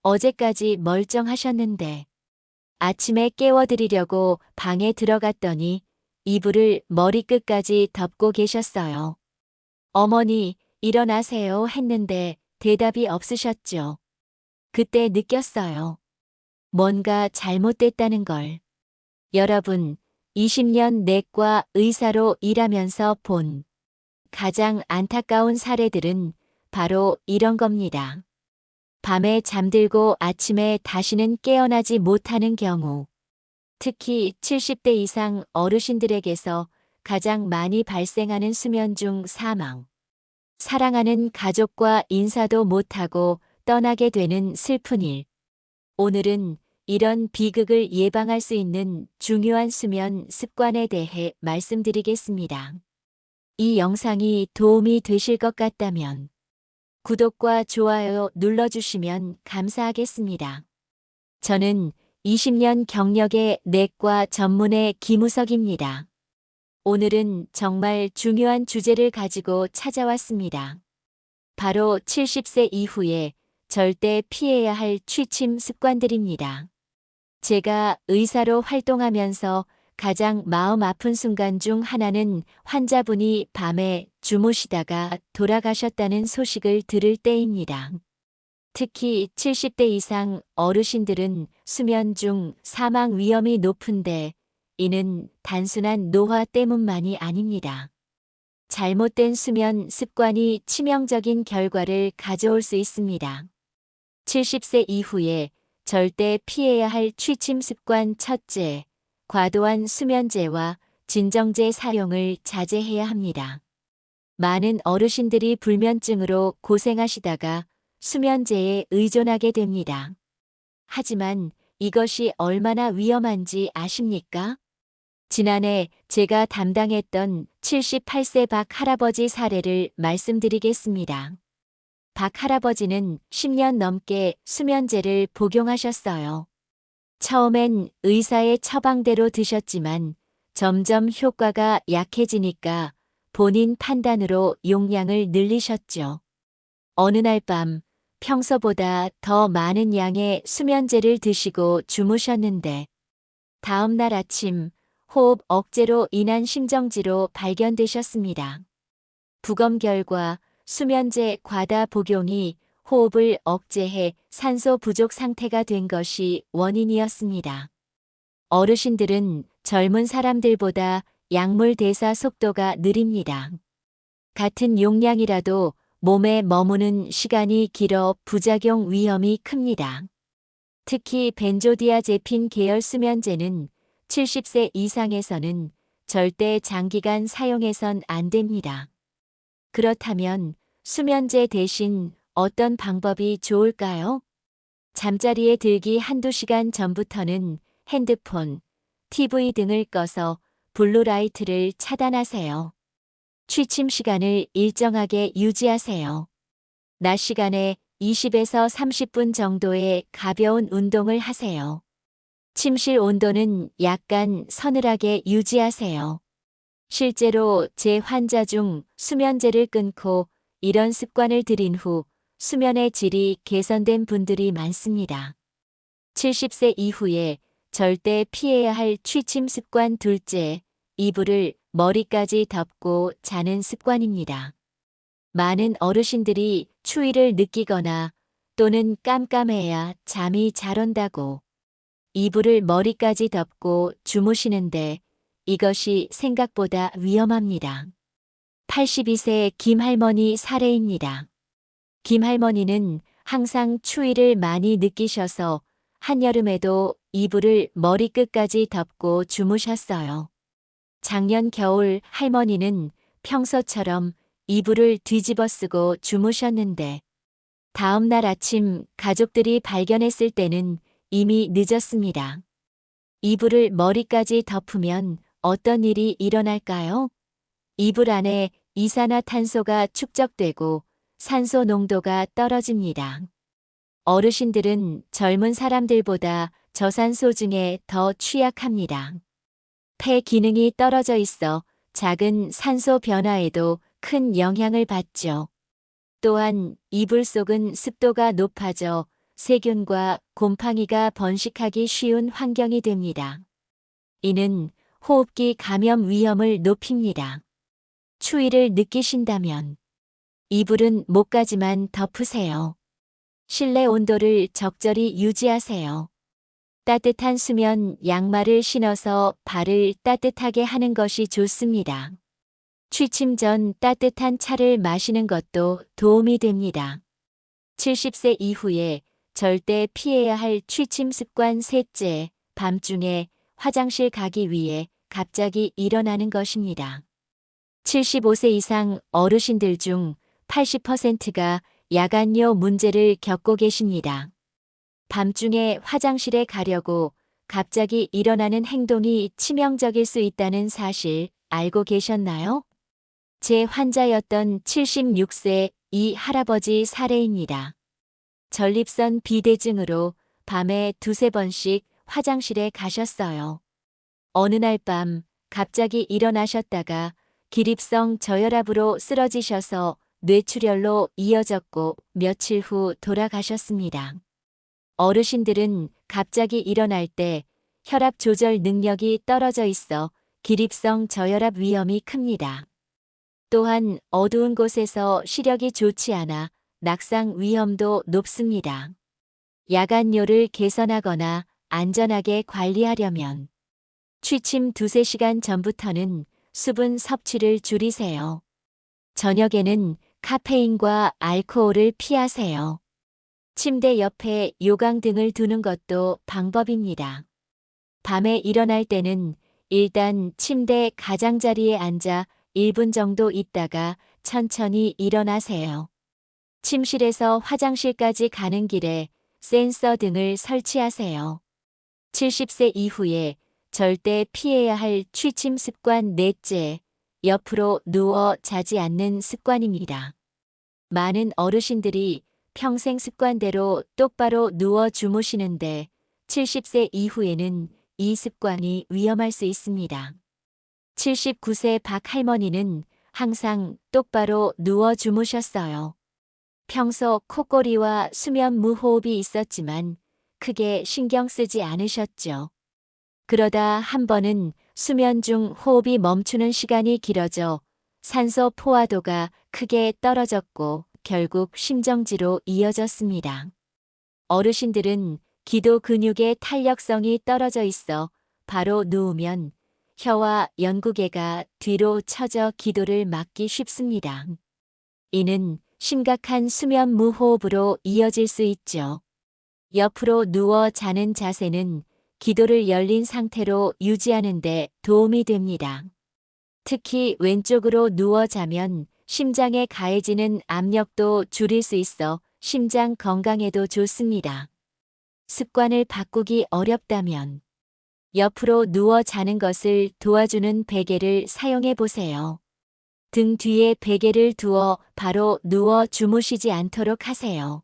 어제까지 멀쩡하셨는데. 아침에 깨워드리려고 방에 들어갔더니 이불을 머리끝까지 덮고 계셨어요. 어머니, 일어나세요 했는데 대답이 없으셨죠. 그때 느꼈어요. 뭔가 잘못됐다는 걸. 여러분, 20년 내과 의사로 일하면서 본 가장 안타까운 사례들은 바로 이런 겁니다. 밤에 잠들고 아침에 다시는 깨어나지 못하는 경우, 특히 70대 이상 어르신들에게서 가장 많이 발생하는 수면 중 사망. 사랑하는 가족과 인사도 못하고 떠나게 되는 슬픈 일. 오늘은 이런 비극을 예방할 수 있는 중요한 수면 습관에 대해 말씀드리겠습니다. 이 영상이 도움이 되실 것 같다면 구독과 좋아요 눌러주시면 감사하겠습니다. 저는 20년 경력의 내과 전문의 김우석입니다. 오늘은 정말 중요한 주제를 가지고 찾아왔습니다. 바로 70세 이후에 절대 피해야 할 취침 습관들입니다. 제가 의사로 활동하면서 가장 마음 아픈 순간 중 하나는 환자분이 밤에 주무시다가 돌아가셨다는 소식을 들을 때입니다. 특히 70대 이상 어르신들은 수면 중 사망 위험이 높은데 이는 단순한 노화 때문만이 아닙니다. 잘못된 수면 습관이 치명적인 결과를 가져올 수 있습니다. 70세 이후에 절대 피해야 할 취침 습관 첫째, 과도한 수면제와 진정제 사용을 자제해야 합니다. 많은 어르신들이 불면증으로 고생하시다가 수면제에 의존하게 됩니다. 하지만 이것이 얼마나 위험한지 아십니까? 지난해 제가 담당했던 78세 박 할아버지 사례를 말씀드리겠습니다. 박 할아버지는 10년 넘게 수면제를 복용하셨어요. 처음엔 의사의 처방대로 드셨지만 점점 효과가 약해지니까 본인 판단으로 용량을 늘리셨죠. 어느 날 밤 평소보다 더 많은 양의 수면제를 드시고 주무셨는데 다음 날 아침 호흡 억제로 인한 심정지로 발견되셨습니다. 부검 결과 수면제 과다 복용이 호흡을 억제해 산소 부족 상태가 된 것이 원인이었습니다. 어르신들은 젊은 사람들보다 약물 대사 속도가 느립니다. 같은 용량이라도 몸에 머무는 시간이 길어 부작용 위험이 큽니다. 특히 벤조디아제핀 계열 수면제는 70세 이상에서는 절대 장기간 사용해선 안 됩니다. 그렇다면 수면제 대신 어떤 방법이 좋을까요? 잠자리에 들기 한두 시간 전부터는 핸드폰, TV 등을 꺼서 블루라이트를 차단하세요. 취침 시간을 일정하게 유지하세요. 낮 시간에 20에서 30분 정도의 가벼운 운동을 하세요. 침실 온도는 약간 서늘하게 유지하세요. 실제로 제 환자 중 수면제를 끊고 이런 습관을 들인 후 수면의 질이 개선된 분들이 많습니다. 70세 이후에 절대 피해야 할 취침 습관 둘째, 이불을 머리까지 덮고 자는 습관입니다. 많은 어르신들이 추위를 느끼거나 또는 깜깜해야 잠이 잘 온다고 이불을 머리까지 덮고 주무시는데 이것이 생각보다 위험합니다. 82세 김할머니 사례입니다. 김할머니는 항상 추위를 많이 느끼셔서 한여름에도 이불을 머리끝까지 덮고 주무셨어요. 작년 겨울 할머니는 평소처럼 이불을 뒤집어 쓰고 주무셨는데 다음 날 아침 가족들이 발견했을 때는 이미 늦었습니다. 이불을 머리까지 덮으면 어떤 일이 일어날까요? 이불 안에 이산화탄소가 축적되고 산소 농도가 떨어집니다. 어르신들은 젊은 사람들보다 저산소증에 더 취약합니다. 폐 기능이 떨어져 있어 작은 산소 변화에도 큰 영향을 받죠. 또한 이불 속은 습도가 높아져 세균과 곰팡이가 번식하기 쉬운 환경이 됩니다. 이는 호흡기 감염 위험을 높입니다. 추위를 느끼신다면 이불은 목까지만 덮으세요. 실내 온도를 적절히 유지하세요. 따뜻한 수면 양말을 신어서 발을 따뜻하게 하는 것이 좋습니다. 취침 전 따뜻한 차를 마시는 것도 도움이 됩니다. 70세 이후에 절대 피해야 할 취침 습관 셋째, 밤중에 화장실 가기 위해 갑자기 일어나는 것입니다. 75세 이상 어르신들 중 80%가 야간요 문제를 겪고 계십니다. 밤중에 화장실에 가려고 갑자기 일어나는 행동이 치명적일 수 있다는 사실 알고 계셨나요? 제 환자였던 76세 이 할아버지 사례입니다. 전립선 비대증으로 밤에 두세 번씩 화장실에 가셨어요. 어느 날 밤 갑자기 일어나셨다가 기립성 저혈압으로 쓰러지셔서 뇌출혈로 이어졌고 며칠 후 돌아가셨습니다. 어르신들은 갑자기 일어날 때 혈압 조절 능력이 떨어져 있어 기립성 저혈압 위험이 큽니다. 또한 어두운 곳에서 시력이 좋지 않아 낙상 위험도 높습니다. 야간요를 개선하거나 안전하게 관리하려면 취침 두세 시간 전부터는 수분 섭취를 줄이세요. 저녁에는 카페인과 알코올을 피하세요. 침대 옆에 요강 등을 두는 것도 방법입니다. 밤에 일어날 때는 일단 침대 가장자리에 앉아 1분 정도 있다가 천천히 일어나세요. 침실에서 화장실까지 가는 길에 센서 등을 설치하세요. 70세 이후에 절대 피해야 할 취침 습관 넷째, 옆으로 누워 자지 않는 습관입니다. 많은 어르신들이 평생 습관대로 똑바로 누워 주무시는데 70세 이후에는 이 습관이 위험할 수 있습니다. 79세 박 할머니는 항상 똑바로 누워 주무셨어요. 평소 콧골이와 수면 무호흡이 있었지만 크게 신경 쓰지 않으셨죠. 그러다 한 번은 수면 중 호흡이 멈추는 시간이 길어져 산소 포화도가 크게 떨어졌고 결국 심정지로 이어졌습니다. 어르신들은 기도 근육의 탄력성이 떨어져 있어 바로 누우면 혀와 연구개가 뒤로 처져 기도를 막기 쉽습니다. 이는 심각한 수면 무호흡으로 이어질 수 있죠. 옆으로 누워 자는 자세는 기도를 열린 상태로 유지하는 데 도움이 됩니다. 특히 왼쪽으로 누워 자면 심장에 가해지는 압력도 줄일 수 있어 심장 건강에도 좋습니다. 습관을 바꾸기 어렵다면 옆으로 누워 자는 것을 도와주는 베개를 사용해 보세요. 등 뒤에 베개를 두어 바로 누워 주무시지 않도록 하세요.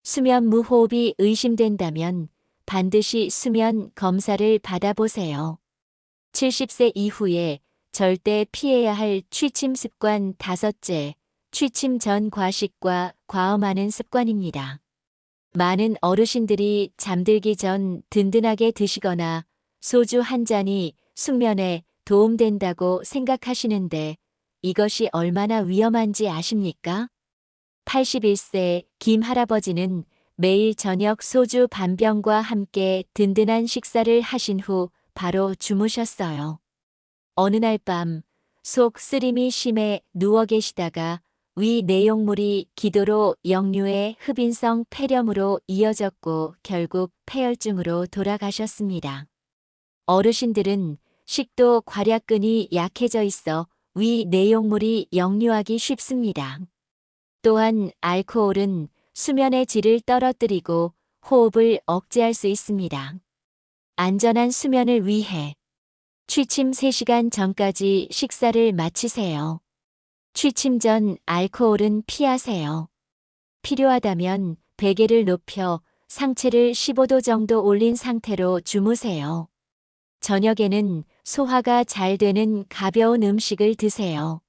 수면 무호흡이 의심된다면 반드시 수면 검사를 받아보세요. 70세 이후에 절대 피해야 할 취침 습관 다섯째, 취침 전 과식과 과음하는 습관입니다. 많은 어르신들이 잠들기 전 든든하게 드시거나 소주 한 잔이 숙면에 도움된다고 생각하시는데 이것이 얼마나 위험한지 아십니까? 81세 김 할아버지는 매일 저녁 소주 반 병과 함께 든든한 식사를 하신 후 바로 주무셨어요. 어느 날 밤 속 쓰림이 심해 누워 계시다가 위 내용물이 기도로 역류해 흡인성 폐렴으로 이어졌고 결국 폐혈증으로 돌아가셨습니다. 어르신들은 식도 괄약근이 약해져 있어 위 내용물이 역류하기 쉽습니다. 또한 알코올은 수면의 질을 떨어뜨리고 호흡을 억제할 수 있습니다. 안전한 수면을 위해 취침 3시간 전까지 식사를 마치세요. 취침 전 알코올은 피하세요. 필요하다면 베개를 높여 상체를 15도 정도 올린 상태로 주무세요. 저녁에는 소화가 잘 되는 가벼운 음식을 드세요.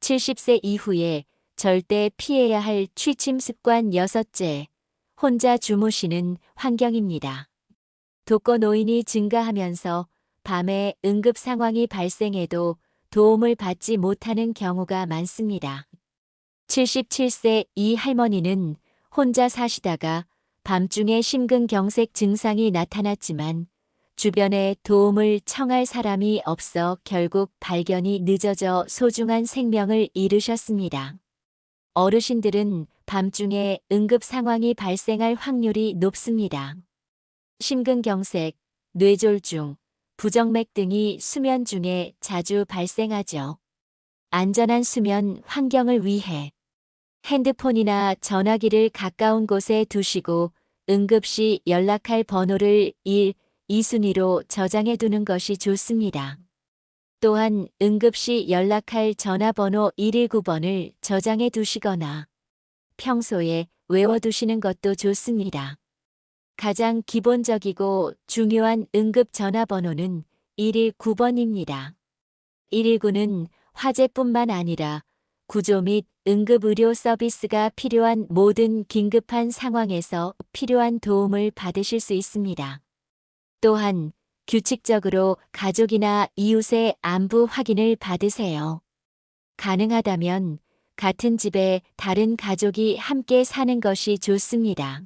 70세 이후에 절대 피해야 할 취침 습관 여섯째, 혼자 주무시는 환경입니다. 독거노인이 증가하면서 밤에 응급 상황이 발생해도 도움을 받지 못하는 경우가 많습니다. 77세 이 할머니는 혼자 사시다가 밤중에 심근경색 증상이 나타났지만 주변에 도움을 청할 사람이 없어 결국 발견이 늦어져 소중한 생명을 잃으셨습니다. 어르신들은 밤중에 응급 상황이 발생할 확률이 높습니다. 심근경색, 뇌졸중, 부정맥 등이 수면 중에 자주 발생하죠. 안전한 수면 환경을 위해 핸드폰이나 전화기를 가까운 곳에 두시고 응급시 연락할 번호를 1, 2순위로 저장해 두는 것이 좋습니다. 또한 응급시 연락할 전화번호 119번을 저장해 두시거나 평소에 외워두시는 것도 좋습니다. 가장 기본적이고 중요한 응급 전화번호는 119번입니다. 119는 화재뿐만 아니라 구조 및 응급의료 서비스가 필요한 모든 긴급한 상황에서 필요한 도움을 받으실 수 있습니다. 또한 규칙적으로 가족이나 이웃의 안부 확인을 받으세요. 가능하다면 같은 집에 다른 가족이 함께 사는 것이 좋습니다.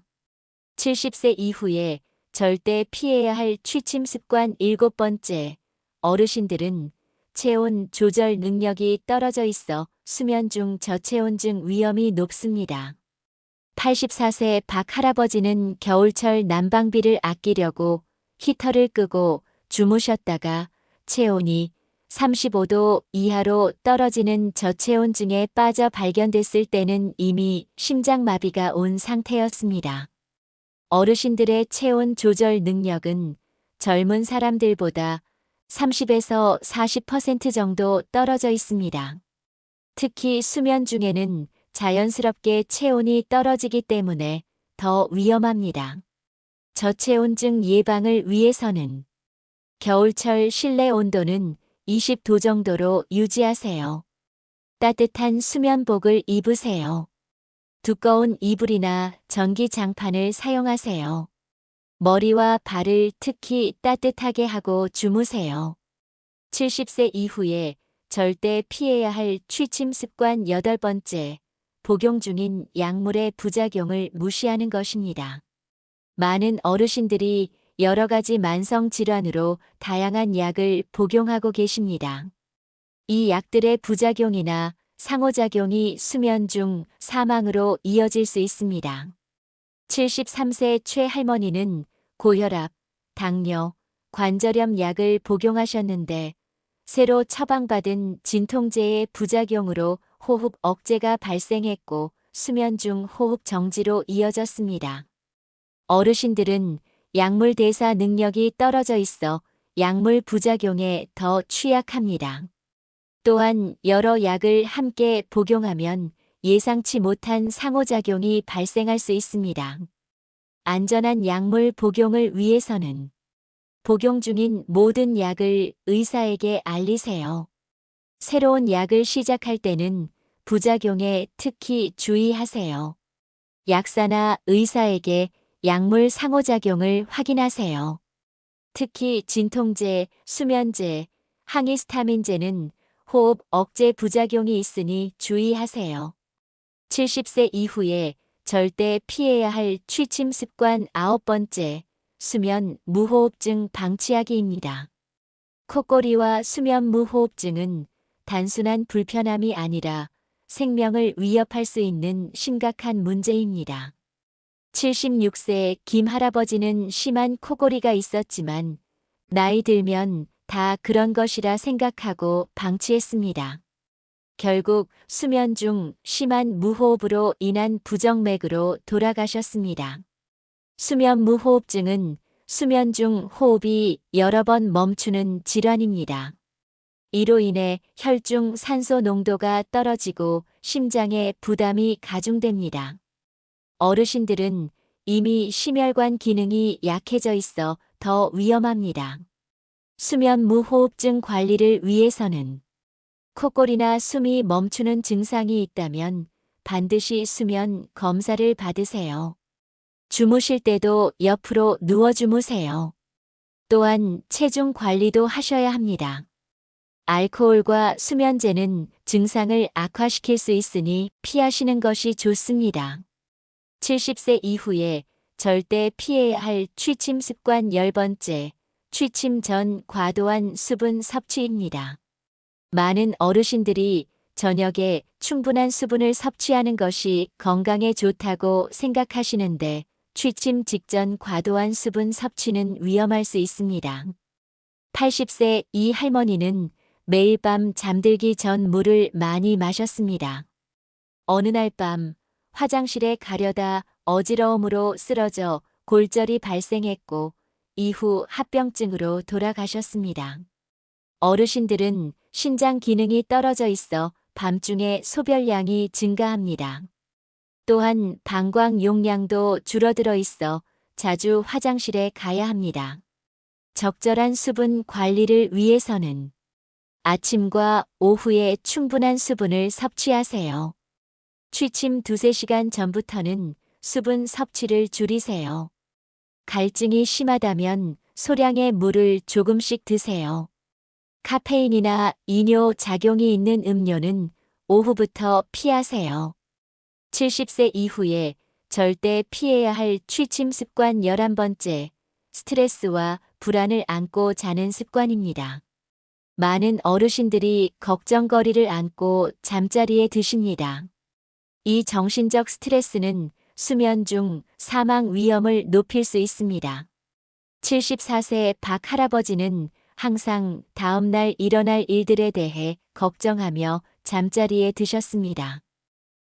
70세 이후에 절대 피해야 할 취침 습관 7번째, 어르신들은 체온 조절 능력이 떨어져 있어 수면 중 저체온증 위험이 높습니다. 84세 박 할아버지는 겨울철 난방비를 아끼려고 히터를 끄고 주무셨다가 체온이 35도 이하로 떨어지는 저체온증에 빠져 발견됐을 때는 이미 심장마비가 온 상태였습니다. 어르신들의 체온 조절 능력은 젊은 사람들보다 30에서 40% 정도 떨어져 있습니다. 특히 수면 중에는 자연스럽게 체온이 떨어지기 때문에 더 위험합니다. 저체온증 예방을 위해서는 겨울철 실내 온도는 20도 정도로 유지하세요. 따뜻한 수면복을 입으세요. 두꺼운 이불이나 전기장판을 사용하세요. 머리와 발을 특히 따뜻하게 하고 주무세요. 70세 이후에 절대 피해야 할 취침 습관 8번째, 복용 중인 약물의 부작용을 무시하는 것입니다. 많은 어르신들이 여러 가지 만성 질환으로 다양한 약을 복용하고 계십니다. 이 약들의 부작용이나 상호작용이 수면 중 사망으로 이어질 수 있습니다. 73세 최 할머니는 고혈압, 당뇨, 관절염 약을 복용하셨는데 새로 처방받은 진통제의 부작용으로 호흡 억제가 발생했고 수면 중 호흡 정지로 이어졌습니다. 어르신들은 약물 대사 능력이 떨어져 있어 약물 부작용에 더 취약합니다. 또한 여러 약을 함께 복용하면 예상치 못한 상호작용이 발생할 수 있습니다. 안전한 약물 복용을 위해서는 복용 중인 모든 약을 의사에게 알리세요. 새로운 약을 시작할 때는 부작용에 특히 주의하세요. 약사나 의사에게 약물 상호작용을 확인하세요. 특히 진통제, 수면제, 항히스타민제는 호흡 억제 부작용이 있으니 주의하세요. 70세 이후에 절대 피해야 할 취침 습관 9번째, 수면 무호흡증 방치하기입니다. 콧고리와 수면 무호흡증은 단순한 불편함이 아니라 생명을 위협할 수 있는 심각한 문제입니다. 76세 김 할아버지는 심한 코골이가 있었지만 나이 들면 다 그런 것이라 생각하고 방치했습니다. 결국 수면 중 심한 무호흡으로 인한 부정맥으로 돌아가셨습니다. 수면 무호흡증은 수면 중 호흡이 여러 번 멈추는 질환입니다. 이로 인해 혈중 산소 농도가 떨어지고 심장에 부담이 가중됩니다. 어르신들은 이미 심혈관 기능이 약해져 있어 더 위험합니다. 수면 무호흡증 관리를 위해서는 콧골이나 숨이 멈추는 증상이 있다면 반드시 수면 검사를 받으세요. 주무실 때도 옆으로 누워 주무세요. 또한 체중 관리도 하셔야 합니다. 알코올과 수면제는 증상을 악화시킬 수 있으니 피하시는 것이 좋습니다. 70세 이후에 절대 피해야 할 취침 습관 10번째, 취침 전 과도한 수분 섭취입니다. 많은 어르신들이 저녁에 충분한 수분을 섭취하는 것이 건강에 좋다고 생각하시는데 취침 직전 과도한 수분 섭취는 위험할 수 있습니다. 80세 이 할머니는 매일 밤 잠들기 전 물을 많이 마셨습니다. 어느 날 밤 화장실에 가려다 어지러움으로 쓰러져 골절이 발생했고 이후 합병증으로 돌아가셨습니다. 어르신들은 신장 기능이 떨어져 있어 밤중에 소변량이 증가합니다. 또한 방광 용량도 줄어들어 있어 자주 화장실에 가야 합니다. 적절한 수분 관리를 위해서는 아침과 오후에 충분한 수분을 섭취하세요. 취침 2~3시간 전부터는 수분 섭취를 줄이세요. 갈증이 심하다면 소량의 물을 조금씩 드세요. 카페인이나 이뇨 작용이 있는 음료는 오후부터 피하세요. 70세 이후에 절대 피해야 할 취침 습관 11번째, 스트레스와 불안을 안고 자는 습관입니다. 많은 어르신들이 걱정거리를 안고 잠자리에 드십니다. 이 정신적 스트레스는 수면 중 사망 위험을 높일 수 있습니다. 74세 박 할아버지는 항상 다음날 일어날 일들에 대해 걱정하며 잠자리에 드셨습니다.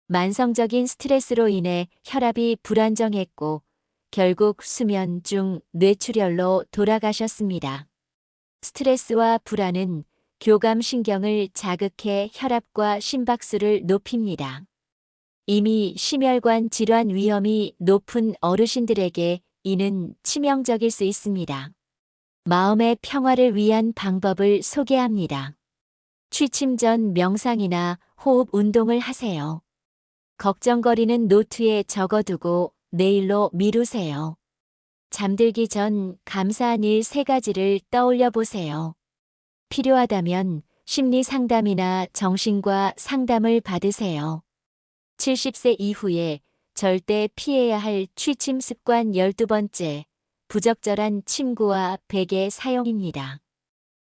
만성적인 스트레스로 인해 혈압이 불안정했고 결국 수면 중 뇌출혈로 돌아가셨습니다. 스트레스와 불안은 교감신경을 자극해 혈압과 심박수를 높입니다. 이미 심혈관 질환 위험이 높은 어르신들에게 이는 치명적일 수 있습니다. 마음의 평화를 위한 방법을 소개합니다. 취침 전 명상이나 호흡 운동을 하세요. 걱정거리는 노트에 적어두고 내일로 미루세요. 잠들기 전 감사한 일 3가지를 떠올려 보세요. 필요하다면 심리 상담이나 정신과 상담을 받으세요. 70세 이후에 절대 피해야 할 취침 습관 12번째, 부적절한 침구와 베개 사용입니다.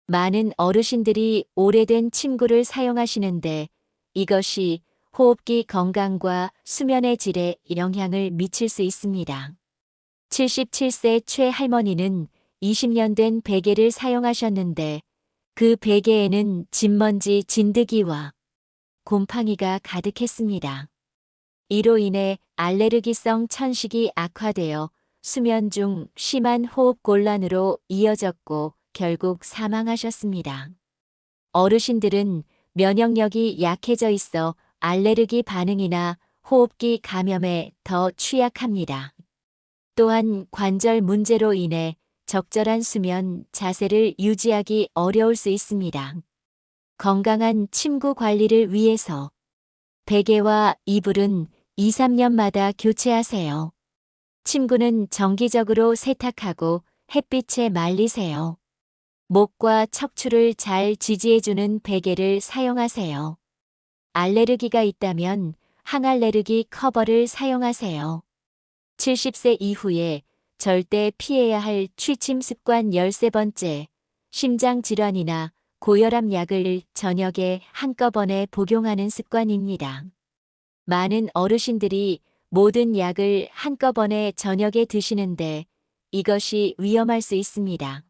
많은 어르신들이 오래된 침구를 사용하시는데 이것이 호흡기 건강과 수면의 질에 영향을 미칠 수 있습니다. 77세 최 할머니는 20년 된 베개를 사용하셨는데 그 베개에는 진먼지 진드기와 곰팡이가 가득했습니다. 이로 인해 알레르기성 천식이 악화되어 수면 중 심한 호흡 곤란으로 이어졌고 결국 사망하셨습니다. 어르신들은 면역력이 약해져 있어 알레르기 반응이나 호흡기 감염에 더 취약합니다. 또한 관절 문제로 인해 적절한 수면 자세를 유지하기 어려울 수 있습니다. 건강한 침구 관리를 위해서 베개와 이불은 2~3년마다 교체하세요. 침구는 정기적으로 세탁하고 햇빛에 말리세요. 목과 척추를 잘 지지해주는 베개를 사용하세요. 알레르기가 있다면 항알레르기 커버를 사용하세요. 70세 이후에 절대 피해야 할 취침 습관 13번째, 심장질환이나 고혈압 약을 저녁에 한꺼번에 복용하는 습관입니다. 많은 어르신들이 모든 약을 한꺼번에 저녁에 드시는데 이것이 위험할 수 있습니다.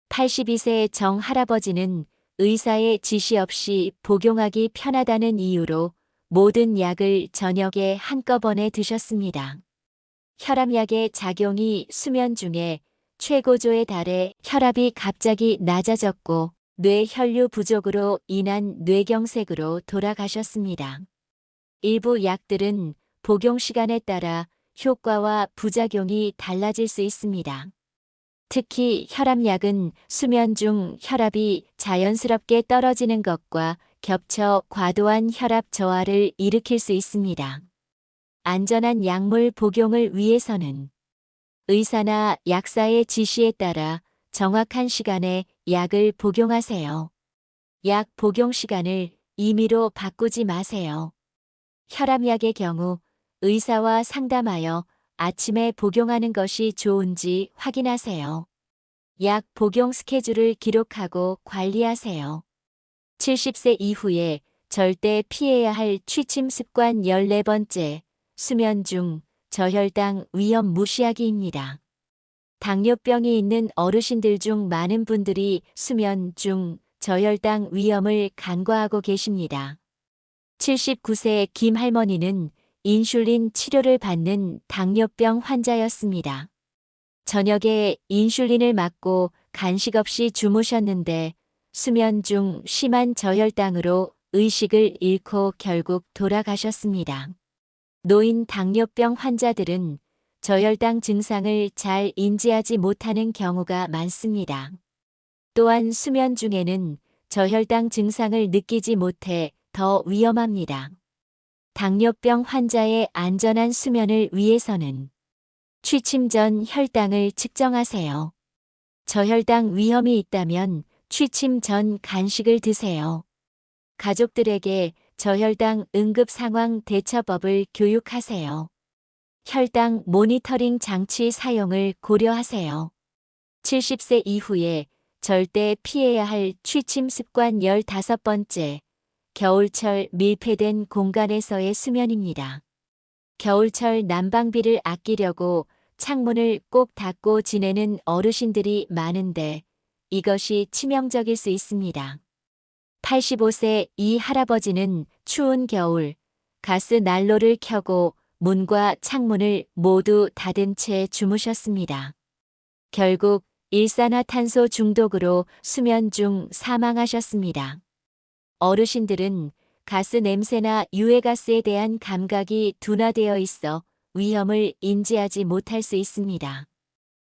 82세 정 할아버지는 의사의 지시 없이 복용하기 편하다는 이유로 모든 약을 저녁에 한꺼번에 드셨습니다. 혈압약의 작용이 수면 중에 최고조에 달해 혈압이 갑자기 낮아졌고 뇌혈류 부족으로 인한 뇌경색으로 돌아가셨습니다. 일부 약들은 복용 시간에 따라 효과와 부작용이 달라질 수 있습니다. 특히 혈압약은 수면 중 혈압이 자연스럽게 떨어지는 것과 겹쳐 과도한 혈압 저하를 일으킬 수 있습니다. 안전한 약물 복용을 위해서는 의사나 약사의 지시에 따라 정확한 시간에 약을 복용하세요. 약 복용 시간을 임의로 바꾸지 마세요. 혈압약의 경우 의사와 상담하여 아침에 복용하는 것이 좋은지 확인하세요. 약 복용 스케줄을 기록하고 관리하세요. 70세 이후에 절대 피해야 할 취침 습관 14번째, 수면 중 저혈당 위험 무시하기입니다. 당뇨병이 있는 어르신들 중 많은 분들이 수면 중 저혈당 위험을 간과하고 계십니다. 79세 김 할머니는 인슐린 치료를 받는 당뇨병 환자였습니다. 저녁에 인슐린을 맞고 간식 없이 주무셨는데 수면 중 심한 저혈당으로 의식을 잃고 결국 돌아가셨습니다. 노인 당뇨병 환자들은 저혈당 증상을 잘 인지하지 못하는 경우가 많습니다. 또한 수면 중에는 저혈당 증상을 느끼지 못해 더 위험합니다. 당뇨병 환자의 안전한 수면을 위해서는 취침 전 혈당을 측정하세요. 저혈당 위험이 있다면 취침 전 간식을 드세요. 가족들에게 저혈당 응급 상황 대처법을 교육하세요. 혈당 모니터링 장치 사용을 고려하세요. 70세 이후에 절대 피해야 할 취침 습관 15번째, 겨울철 밀폐된 공간에서의 수면입니다. 겨울철 난방비를 아끼려고 창문을 꼭 닫고 지내는 어르신들이 많은데 이것이 치명적일 수 있습니다. 85세 이 할아버지는 추운 겨울 가스 난로를 켜고 문과 창문을 모두 닫은 채 주무셨습니다. 결국 일산화탄소 중독으로 수면 중 사망하셨습니다. 어르신들은 가스 냄새나 유해가스에 대한 감각이 둔화되어 있어 위험을 인지하지 못할 수 있습니다.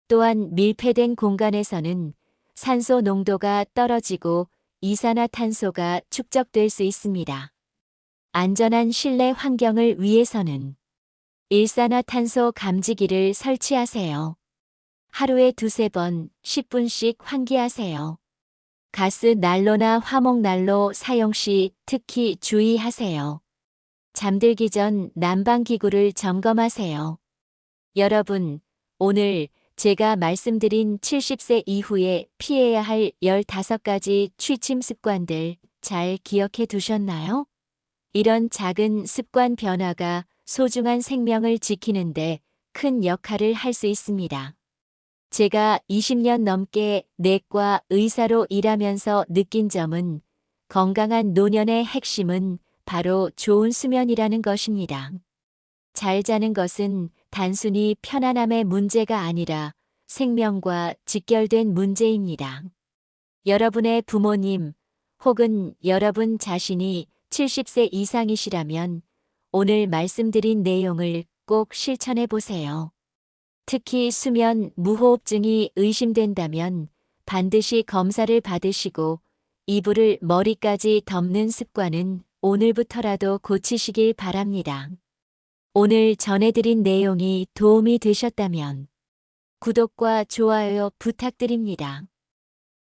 또한 밀폐된 공간에서는 산소 농도가 떨어지고 이산화탄소가 축적될 수 있습니다. 안전한 실내 환경을 위해서는 일산화탄소 감지기를 설치하세요. 하루에 2~3번 10분씩 환기하세요. 가스 난로나 화목 난로 사용 시 특히 주의하세요. 잠들기 전 난방기구를 점검하세요. 여러분, 오늘 제가 말씀드린 70세 이후에 피해야 할 15가지 취침 습관들 잘 기억해 두셨나요? 이런 작은 습관 변화가 소중한 생명을 지키는데 큰 역할을 할 수 있습니다. 제가 20년 넘게 내과 의사로 일하면서 느낀 점은 건강한 노년의 핵심은 바로 좋은 수면이라는 것입니다. 잘 자는 것은 단순히 편안함의 문제가 아니라 생명과 직결된 문제입니다. 여러분의 부모님 혹은 여러분 자신이 70세 이상이시라면 오늘 말씀드린 내용을 꼭 실천해 보세요. 특히 수면 무호흡증이 의심된다면 반드시 검사를 받으시고 이불을 머리까지 덮는 습관은 오늘부터라도 고치시길 바랍니다. 오늘 전해드린 내용이 도움이 되셨다면 구독과 좋아요 부탁드립니다.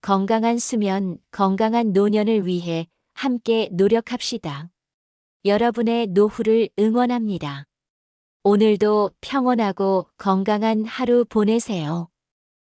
건강한 수면, 건강한 노년을 위해 함께 노력합시다. 여러분의 노후를 응원합니다. 오늘도 평온하고 건강한 하루 보내세요.